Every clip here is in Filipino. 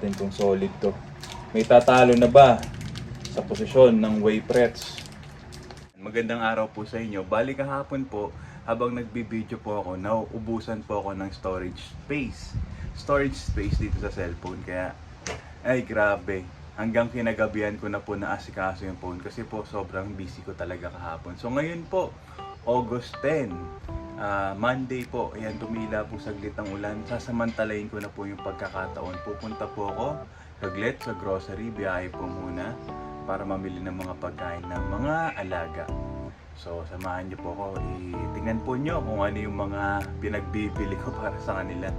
natin kung solid to. May tatalo na ba sa posisyon ng Wayprets? Magandang araw po sa inyo. Bali kahapon po, habang nagbibideo po ako, nauubusan po ako ng storage space. Storage space dito sa cellphone. Kaya, ay grabe. Hanggang kinagabihan ko na po naasikaso yung phone kasi po sobrang busy ko talaga kahapon. So ngayon po, August 10, Monday po, ayan, tumila po saglit ang ulan. Sasamantalayin ko na po yung pagkakataon. Pupunta po ako saglit sa grocery, biyahe po muna para mamili ng mga pagkain ng mga alaga. So samahan niyo po ako, tingnan po niyo kung ano yung mga pinagbibili ko para sa kanila.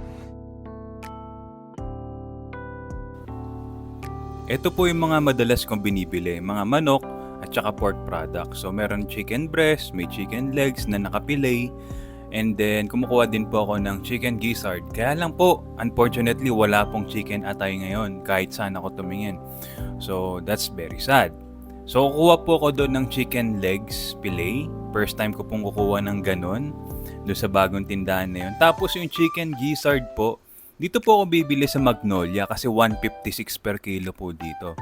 Ito po yung mga madalas kong binibili, mga manok at saka pork products. So meron chicken breast, may chicken legs na nakapilay, and then kumukuha din po ako ng chicken gizzard. Kaya lang po, unfortunately wala pong chicken atay ngayon kahit saan ako tumingin. So that's very sad. So kukuha po ako doon ng chicken legs fillet. First time ko pong kukuha ng ganun doon sa bagong tindahan na yun. Tapos yung chicken gizzard po, dito po ako bibili sa Magnolia kasi 156 per kilo po dito.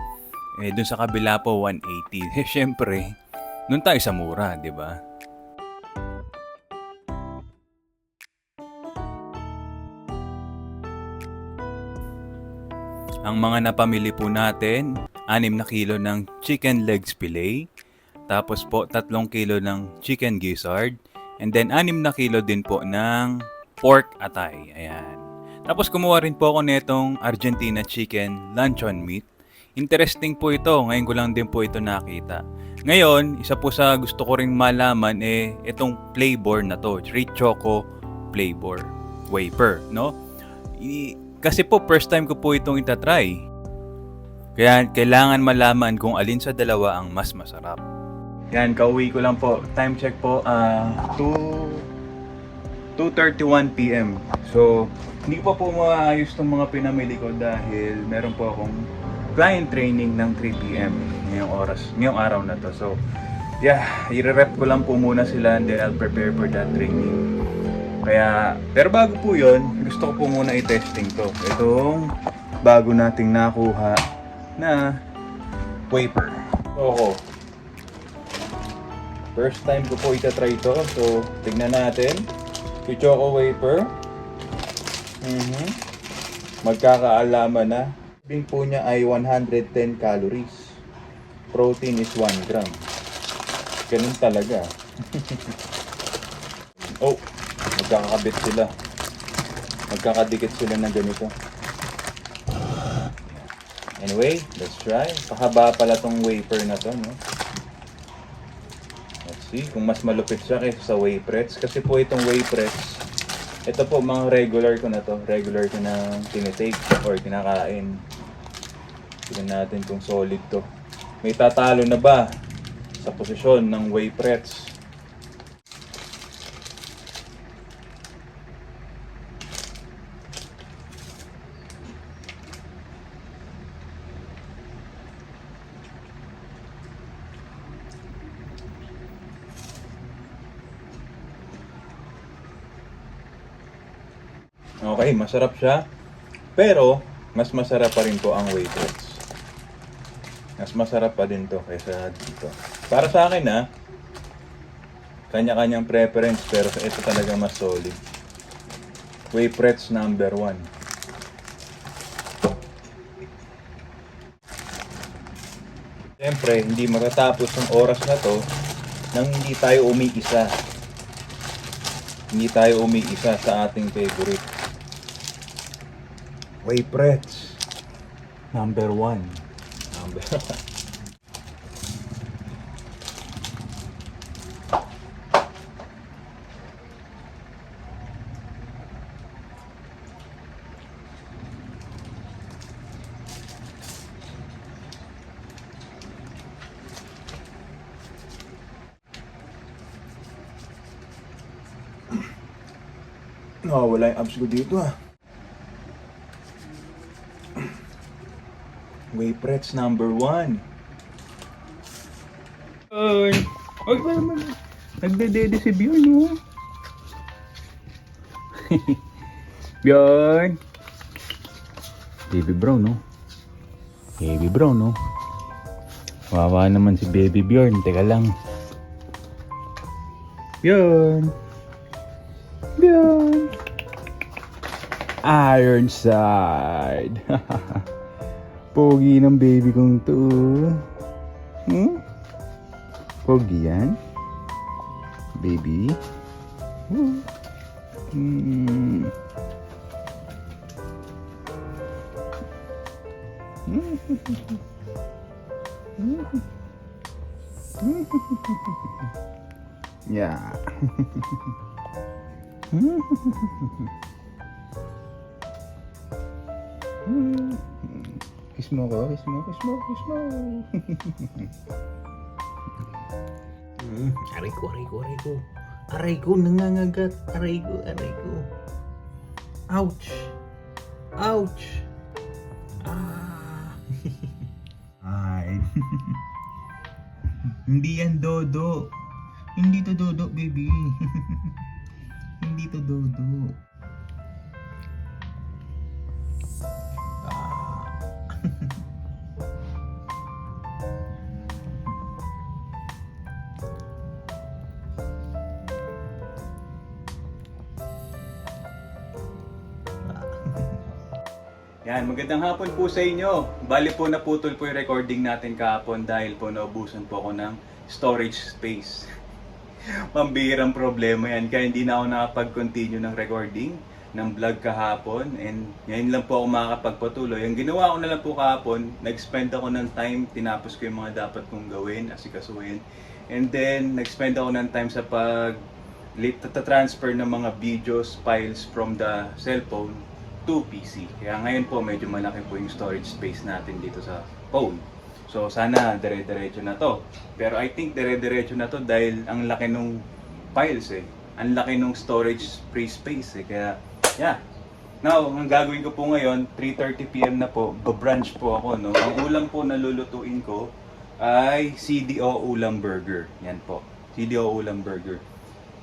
Eh doon sa kabila po 180. Eh syempre, doon tayo sa mura, di ba? Ang mga napamili po natin, 6 na kilo ng chicken legs fillet, tapos po 3 kilo ng chicken gizzard, and then 6 na kilo din po ng pork atay. Ayan. Tapos kumuha rin po ako netong Argentina chicken luncheon meat. Interesting po ito, ngayon ko lang din po ito nakita. Ngayon, isa po sa gusto ko ring malaman itong flavor na to, Treat Choco flavor wafer, no? Kasi po first time ko po itong itatry. Kaya kailangan malaman kung alin sa dalawa ang mas masarap. Yan, kauwi ko lang po. Time check po, 2:31 PM. So, hindi ko pa po maayos itong mga pinamili ko dahil meron po akong client training ng 3 PM ngayong araw na to. So, yeah, i-rep ko lang po muna sila and then I'll prepare for that training. Kaya, pero bago po yun, gusto ko po muna i-testing to. Itong bago nating nakuha na wafer. Oo. First time ko po itatry to. So, tignan natin. Yung choco wafer. Magkakaalaman na. Bing po niya ay 110 calories. Protein is 1 gram. Ganun talaga. Oh, magkakabit sila. Magkakadikit sila ng ganito. Anyway, let's try. Pahaba pala tong wafer na to, no? Let's see kung mas malupit siya kaysa sa Wayprets. Kasi po itong Wayprets, ito po mga regular ko na to. Regular ko na tinitake or kinakain. Tignan natin kung solid to. May tatalo na ba sa posisyon ng Wayprets? Okay, masarap siya. Pero, mas masarap pa rin po ang Wayprets. Mas masarap pa din to kaysa dito. Para sa akin kanya-kanyang preference pero ito talaga mas solid. Wayprets number 1. Siyempre, hindi matatapos ang oras na to nang hindi tayo umiisa. Hindi tayo umiisa sa ating favorite. Wayprets number 1. Number 1. Wala yung abs ko dito Wayprets number 1. Ay, wag ba naman. Nagdedede si Bjorn, no? Bjorn. Baby bro, no? Baby Brown, no? Wawa naman si Baby Bjorn. Teka lang. Bjorn! Bjorn! Ironside! Pogi ng baby kong to. Hmm? Pogi yan? Baby? Hmm. Yeah. Kiss mo ko, kiss mo, kiss mo, kiss mo. Aray ko, aray ko, aray ko. Aray ko, nangangagat. Aray ko, aray ko. Ouch! Ouch! Ah! Ay. Hindi yan dodo. Hindi to dodo, baby. Hindi to dodo. Yan, magandang hapon po sa inyo. Bali po naputol po yung recording natin kahapon dahil po naubusan po ako ng storage space. Pambihirang problema yan, kaya hindi na ako nakapag-continue ng recording ng vlog kahapon, and ngayon lang po ako makakapagpatuloy. Ang ginawa ko na lang po kahapon, nag-spend ako ng time, tinapos ko yung mga dapat kong gawin, asikasuhin, and then nag-spend ako ng time sa transfer ng mga videos, files from the cellphone to PC. Kaya ngayon po medyo malaki po yung storage space natin dito sa phone. So sana dire-diretso na to. Pero I think dire-diretso na to dahil ang laki nung files eh. Ang laki nung storage free space eh. Kaya yeah. Now, ang gagawin ko po ngayon, 3:30 PM na po, ba-brunch po ako, no. Ang ulam po na lulutuin ko ay CDO ulam burger. Yan po. CDO ulam burger.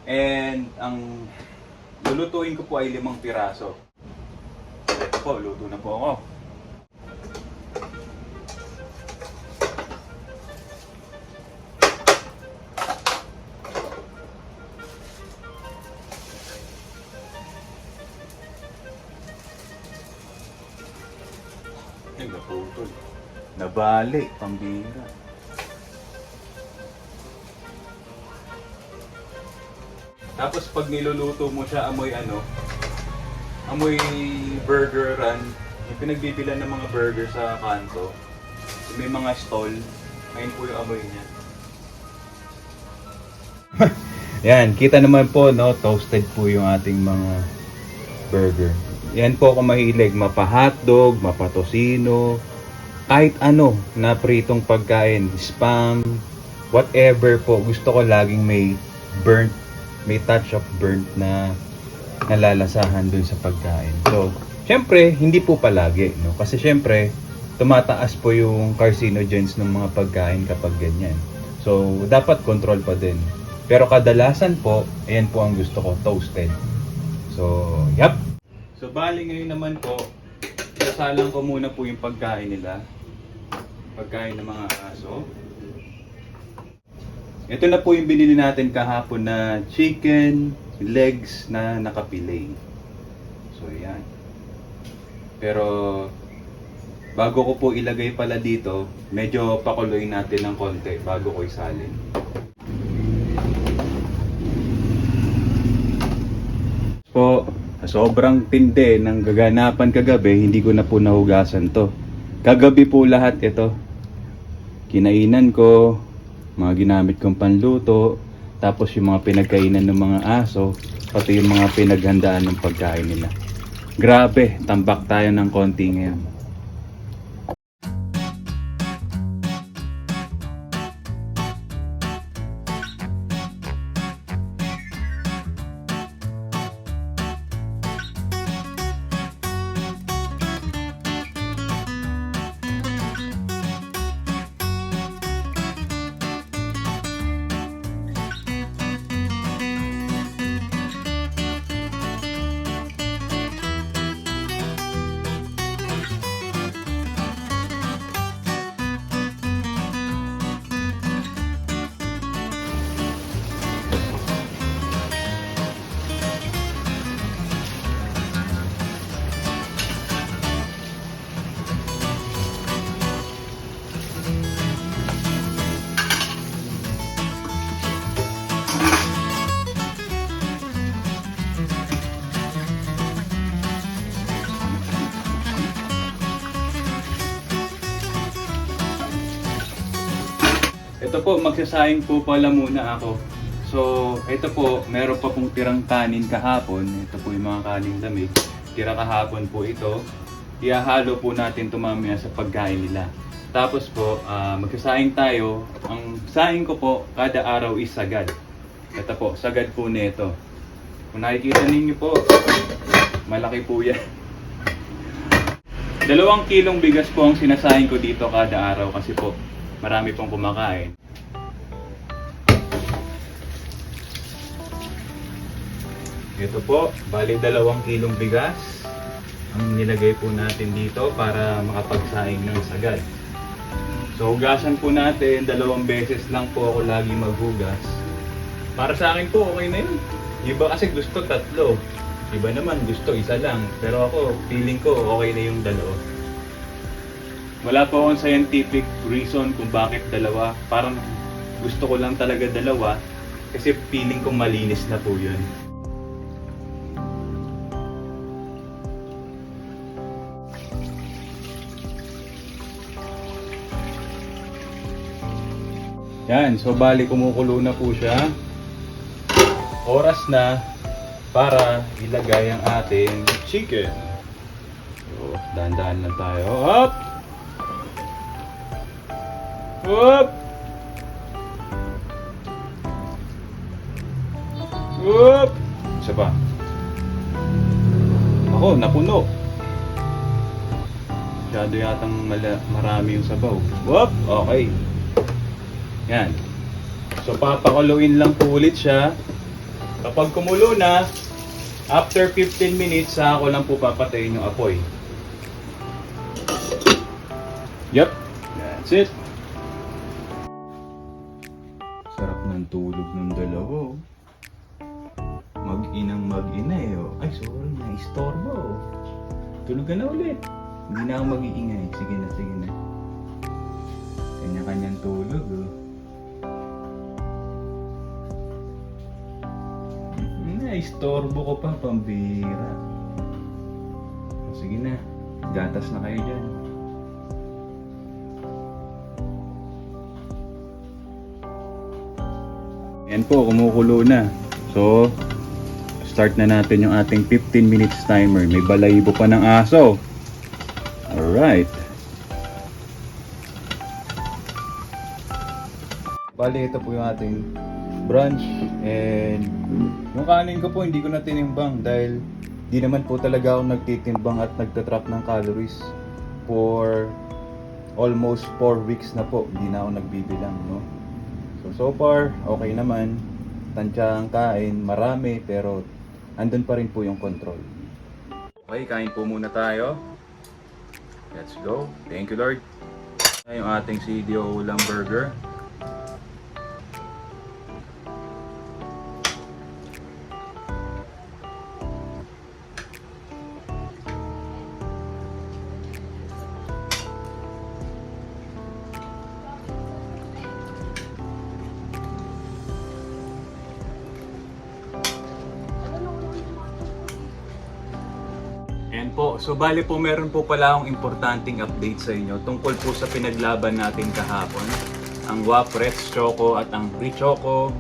And ang lulutuin ko po ay 5 piraso. Ito po, luto na po ako. Ay, naputol. Nabali, pambira. Tapos pag niluluto mo siya, amoy amoy burger run. Yung pinagbibilan ng mga burger sa kanto. May mga stall. Ayun po yung amoy niya. Yan, kita naman po, no, toasted po yung ating mga burger. Yan po ako mahilig, mapa-hotdog, mapa-tosino, kahit ano na pritong pagkain, spam, whatever po. Gusto ko laging may burnt, may touch of burnt na nalalasahan dun sa pagkain. So, syempre, hindi po palagi, no? Kasi syempre, tumataas po yung carcinogens ng mga pagkain kapag ganyan. So, dapat control pa din. Pero kadalasan po, ayan po ang gusto ko, toasted. So, yep. So, bali ngayon naman po, sasalang ko muna po yung pagkain nila. Pagkain ng mga aso. Ito na po yung binili natin kahapon na chicken legs na nakapilay. So, yan. Pero, bago ko po ilagay pala dito, medyo pakuloy natin ng konti bago ko isalin. Po, sobrang tindi ng gaganapan kagabi, hindi ko na po nahugasan to. Kagabi po lahat ito. Kinainan ko, mga ginamit kong panluto, tapos yung mga pinagkainan ng mga aso, pati yung mga pinaghandaan ng pagkain nila. Grabe, tambak tayo ng konti ngayon. ito po, magsasayang po pala muna ako. So, ito po, meron pa pong tirang kanin kahapon. Ito po yung mga kanin lamig. Tira kahapon po ito. Ihahalo po natin ito mamaya sa pagkain nila. Tapos po, magsasayang tayo. Ang sayang ko po, kada araw is sagad. Ito po, sagad po nito. Kung nakikita ninyo po, malaki po yan. 2 kilong bigas po ang sinasayang ko dito kada araw kasi po, marami pong kumakain. Ito po, bali 2 kilong bigas ang nilagay po natin dito para makapagsaing ng sagad. So hugasan po natin, 2 beses lang po ako lagi maghugas. Para sa akin po, okay na yun. Iba kasi gusto 3, iba naman gusto 1 lang. Pero ako, feeling ko okay na yung 2. Wala po akong scientific reason kung bakit 2. Parang gusto ko lang talaga 2 kasi feeling ko malinis na po yun. Yan, so bali kumukulo na po siya. Oras na para ilagay ang ating chicken. So, dahan-dahan lang tayo. Up! Up! Up! Isa pa. Ako, napuno. Masyado yatang marami yung sabaw. Up! Okay. Yan. So papakuluin lang po ulit siya. Kapag kumulo na, after 15 minutes, saka ko lang po papatayin yung apoy. Yep, that's it. Sarap ng tulog ng 2. Mag-inang mag-ina eh. Oh. Ay, sorry, na-istorbo. Tulog ka na ulit. Hindi na ako mag-iingay. Sige na, sige na. Kanya-kanyang tulog oh. Istorbo ko pa, pambira. Sige na, gatas na kayo dyan. Yan po, kumukulo na. So, start na natin yung ating 15 minutes timer. May balayibo pa ng aso. Alright. Bali, ito po yung ating brunch and yung kanin ko po hindi ko na tinimbang dahil di naman po talaga ako nagtitimbang at nagtatrack ng calories for almost 4 weeks na po. Hindi na ako nagbibilang, no? So far, okay naman. Tansya ang kain, marami pero andun pa rin po yung control. Okay, kain po muna tayo. Let's go. Thank you, Lord. Yung ating CDO ulam burger. Ayan po. So bali po meron po pala akong importanteng update sa inyo tungkol po sa pinaglaban natin kahapon. Ang Wafrets Choco at ang Richoco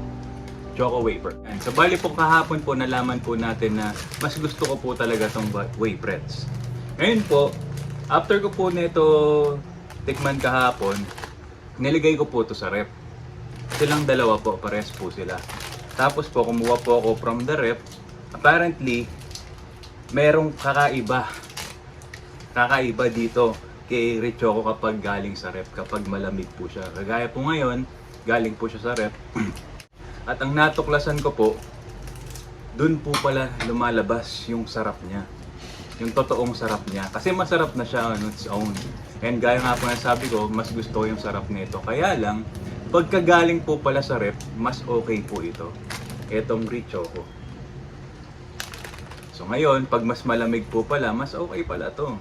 Choco Wafer. Ayan. So bali po kahapon po nalaman po natin na mas gusto ko po talaga itong Wafrets. Ngayon po, after ko po nito tikman kahapon, niligay ko po ito sa rep. Silang 2 po, pares po sila. Tapos po kumuha po ako from the rep. Apparently, merong kakaiba dito kay Richoco kapag galing sa rep, kapag malamig po siya. Kagaya po ngayon, galing po siya sa rep. At ang natuklasan ko po, dun po pala lumalabas yung sarap niya. Yung totoong sarap niya. Kasi masarap na siya on its own. And gaya nga po na sabi ko, mas gusto ko yung sarap nito. Kaya lang, pagka galing po pala sa rep, mas okay po ito. Etong Richoco. So ngayon, pag mas malamig po pala, mas okay pala to.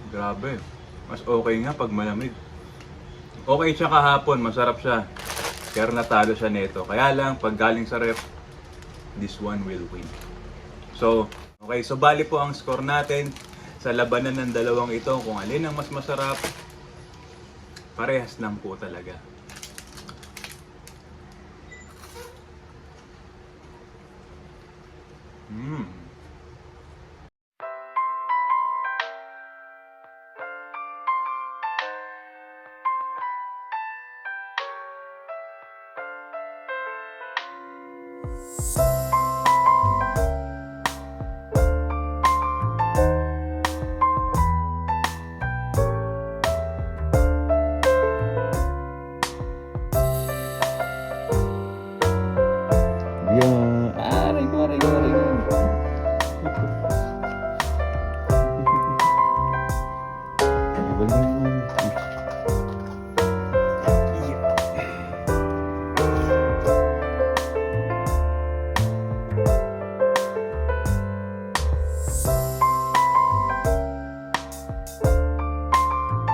Grabe. Mas okay nga pag malamig. Okay siya kahapon, masarap siya. Pero natalo siya nito. Kaya lang, pag galing sa ref, this one will win. So, Okay, so bali po ang score natin sa labanan ng dalawang ito, kung alin ang mas masarap, parehas lang po talaga.